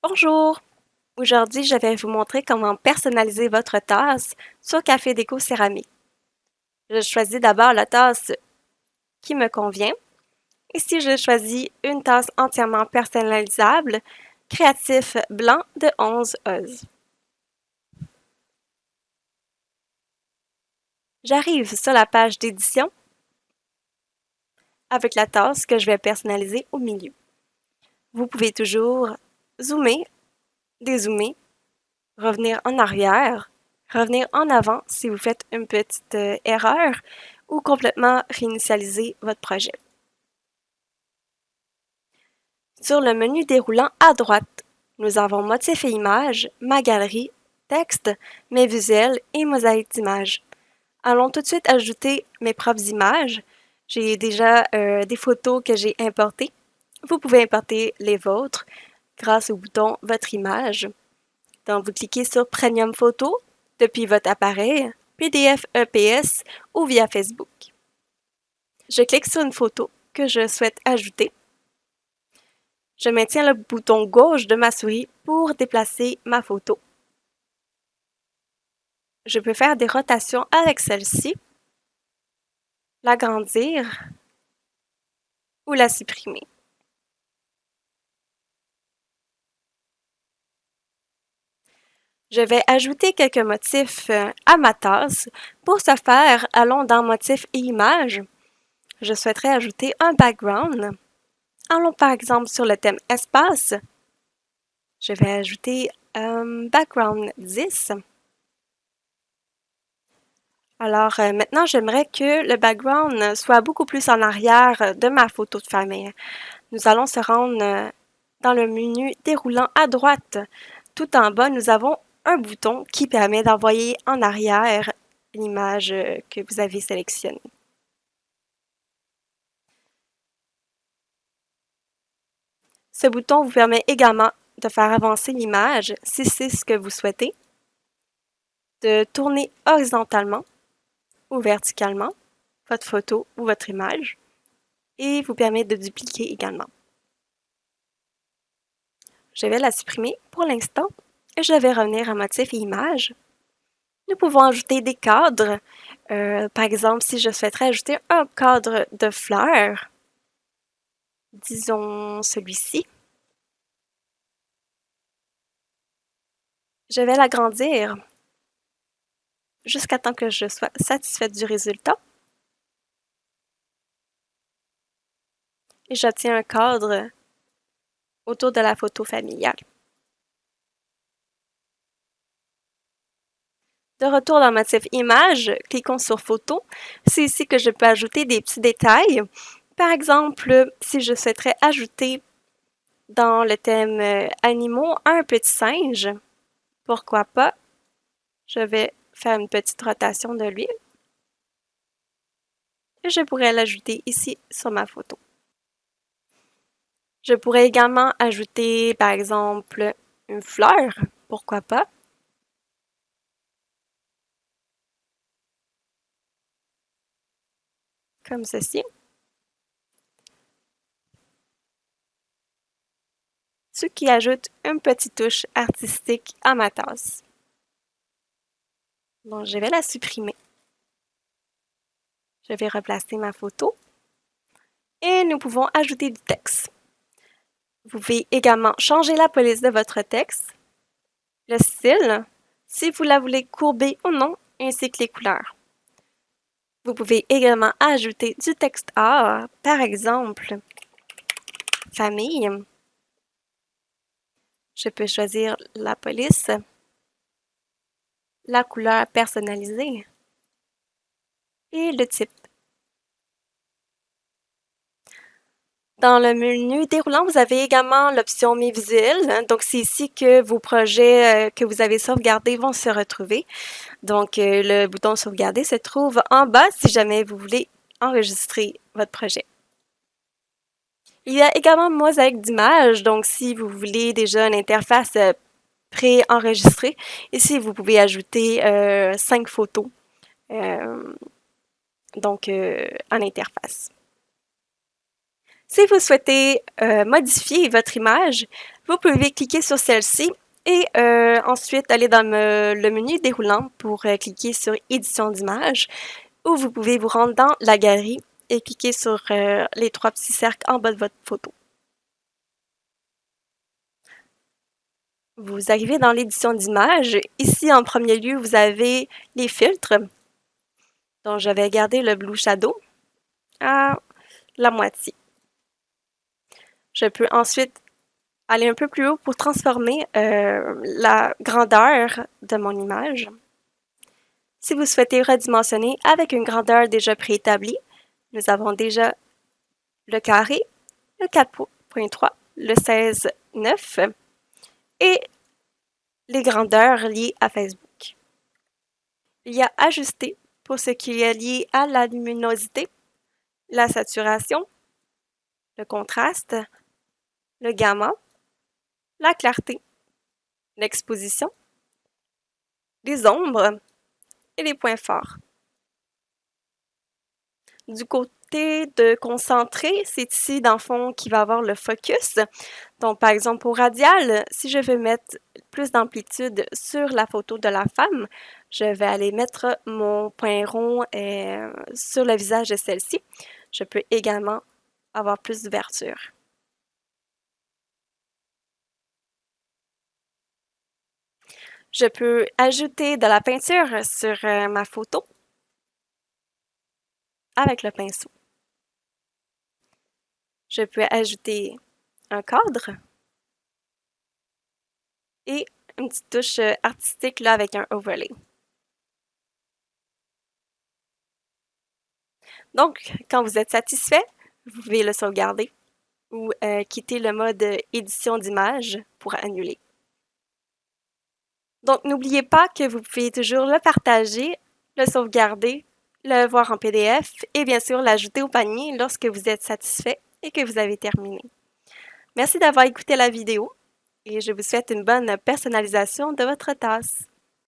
Bonjour! Aujourd'hui, je vais vous montrer comment personnaliser votre tasse sur Café Déco Céramique. Je choisis d'abord la tasse qui me convient. Ici, je choisis une tasse entièrement personnalisable, créatif blanc de 11 Oz. J'arrive sur la page d'édition avec la tasse que je vais personnaliser au milieu. Vous pouvez toujours zoomer, dézoomer, revenir en arrière, revenir en avant si vous faites une petite erreur ou complètement réinitialiser votre projet. Sur le menu déroulant à droite, nous avons motif et images, ma galerie, texte, mes visuels et mosaïque d'images. Allons tout de suite ajouter mes propres images. J'ai déjà des photos que j'ai importées. Vous pouvez importer les vôtres grâce au bouton Votre image. Donc, vous cliquez sur Premium Photo depuis votre appareil, PDF, EPS ou via Facebook. Je clique sur une photo que je souhaite ajouter. Je maintiens le bouton gauche de ma souris pour déplacer ma photo. Je peux faire des rotations avec celle-ci, l'agrandir ou la supprimer. Je vais ajouter quelques motifs à ma tasse. Pour ce faire, allons dans Motifs et images. Je souhaiterais ajouter un background. Allons par exemple sur le thème Espace. Je vais ajouter background 10. Alors maintenant, j'aimerais que le background soit beaucoup plus en arrière de ma photo de famille. Nous allons se rendre dans le menu déroulant à droite. Tout en bas, nous avons un bouton qui permet d'envoyer en arrière l'image que vous avez sélectionnée. Ce bouton vous permet également de faire avancer l'image si c'est ce que vous souhaitez, de tourner horizontalement ou verticalement votre photo ou votre image et vous permet de dupliquer également. Je vais la supprimer pour l'instant et je vais revenir à motif et image. Nous pouvons ajouter des cadres. Par exemple, si je souhaiterais ajouter un cadre de fleurs, disons celui-ci, je vais l'agrandir jusqu'à temps que je sois satisfaite du résultat. Et j'obtiens un cadre autour de la photo familiale. De retour dans Motif Image, cliquons sur Photo. C'est ici que je peux ajouter des petits détails. Par exemple, si je souhaiterais ajouter dans le thème animaux un petit singe, pourquoi pas? Je vais faire une petite rotation de lui. Et je pourrais l'ajouter ici sur ma photo. Je pourrais également ajouter, par exemple, une fleur, pourquoi pas? Comme ceci. Ce qui ajoute une petite touche artistique à ma tasse. Donc, je vais la supprimer. Je vais replacer ma photo. Et nous pouvons ajouter du texte. Vous pouvez également changer la police de votre texte, le style, si vous la voulez courbée ou non, ainsi que les couleurs. Vous pouvez également ajouter du texte art, par exemple, famille. Je peux choisir la police, la couleur personnalisée et le type. Dans le menu déroulant, vous avez également l'option Mes visuels. Donc, c'est ici que vos projets que vous avez sauvegardés vont se retrouver. Donc, le bouton Sauvegarder se trouve en bas si jamais vous voulez enregistrer votre projet. Il y a également mosaïque d'images. Donc, si vous voulez déjà une interface pré-enregistrée, ici, vous pouvez ajouter 5 photos en interface. Si vous souhaitez modifier votre image, vous pouvez cliquer sur celle-ci et ensuite aller dans le menu déroulant pour cliquer sur Édition d'image, ou vous pouvez vous rendre dans la galerie et cliquer sur les 3 petits cercles en bas de votre photo. Vous arrivez dans l'édition d'image. Ici, en premier lieu, vous avez les filtres. Donc, je vais garder le Blue Shadow à la moitié. Je peux ensuite aller un peu plus haut pour transformer la grandeur de mon image. Si vous souhaitez redimensionner avec une grandeur déjà préétablie, nous avons déjà le carré, le 4.3, le 16.9 et les grandeurs liées à Facebook. Il y a Ajuster pour ce qui est lié à la luminosité, la saturation, le contraste, le gamma, la clarté, l'exposition, les ombres et les points forts. Du côté de concentrer, c'est ici, dans le fond, qui va avoir le focus. Donc, par exemple, pour radial, si je veux mettre plus d'amplitude sur la photo de la femme, je vais aller mettre mon point rond sur le visage de celle-ci. Je peux également avoir plus d'ouverture. Je peux ajouter de la peinture sur ma photo avec le pinceau. Je peux ajouter un cadre et une petite touche artistique là avec un overlay. Donc, quand vous êtes satisfait, vous pouvez le sauvegarder ou quitter le mode édition d'image pour annuler. Donc, n'oubliez pas que vous pouvez toujours le partager, le sauvegarder, le voir en PDF et bien sûr l'ajouter au panier lorsque vous êtes satisfait et que vous avez terminé. Merci d'avoir écouté la vidéo et je vous souhaite une bonne personnalisation de votre tasse.